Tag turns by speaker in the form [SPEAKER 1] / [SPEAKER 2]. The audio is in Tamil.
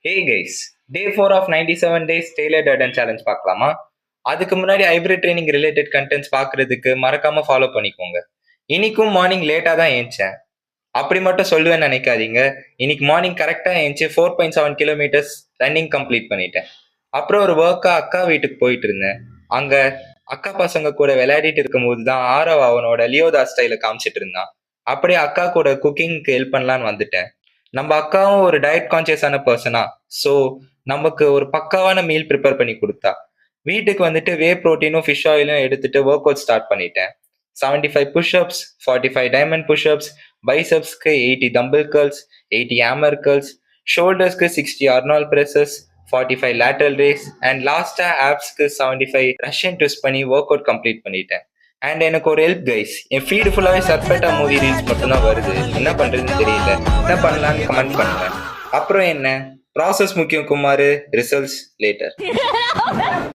[SPEAKER 1] Hey guys, day 4 of 97 days Tyler Durden challenge பார்க்கலாமா? அதுக்கு முன்னாடி ஹைப்ரிட் ட்ரைனிங் ரிலேட்டட் கண்டென்ட்ஸ் பார்க்கறதுக்கு மறக்காம ஃபாலோ பண்ணிக்கோங்க. இன்னைக்கும் மார்னிங் லேட்டாக தான் ஏஞ்சேன். அப்படி மட்டும் சொல்லுவேன்னு நினைக்காதீங்க. இன்னைக்கு மார்னிங் கரெக்டாக ஏஞ்சி 4.7 கிலோமீட்டர்ஸ் ரன்னிங் கம்ப்ளீட் பண்ணிட்டேன். அப்புறம் ஒரு ஒர்க்காக அக்கா வீட்டுக்கு போயிட்டு இருந்தேன். அங்கே அக்கா பசங்க கூட விளையாடிட்டு இருக்கும்போது தான் ஆரவ் அவனோட லியோதாஸ் ஸ்டைல காமிச்சிட்டு இருந்தான். அப்படியே அக்கா கூட குக்கிங்க்கு ஹெல்ப் பண்ணலான்னு வந்துட்டேன். நம்ம அக்காவும் ஒரு டயட் கான்சியஸான பர்சனா, ஸோ நமக்கு ஒரு பக்காவான மீல் ப்ரிப்பேர் பண்ணி கொடுத்தா. வீட்டுக்கு வந்துட்டு வே ப்ரோட்டீனும் ஃபிஷ் ஆயிலும் எடுத்துட்டு ஒர்க் அவுட் ஸ்டார்ட் பண்ணிட்டேன். 75 புஷ்அப்ஸ், 45 டைமண்ட் புஷ்அப்ஸ், பைசப்ஸ்க்கு 80 டம்பிள் கர்ல்ஸ், 80 ஹேமர் கர்ல்ஸ், ஷோல்டர்ஸ்க்கு 60 Arnold presses, 45 lateral raise and லாஸ்டா ஆப்ஸ்க்கு 75 ரஷ்யன் ட்விஸ்ட் பண்ணி ஒர்க் அவுட் கம்ப்ளீட் பண்ணிட்டேன். அண்ட் எனக்கு ஒரு ஹெல்ப் கைஸ், என் ஃபீடு ஃபுல்லாவே சர்பேட்டா மூவி ரீல்ஸ் மட்டும்தான் வருது. என்ன பண்றதுன்னு தெரியல. என்ன பண்ணலான்னு கமெண்ட் பண்ணுங்க. அப்புறம் என்ன, ப்ராசஸ் முக்கியம் குமார், ரிசல்ட்ஸ் லேட்டர்.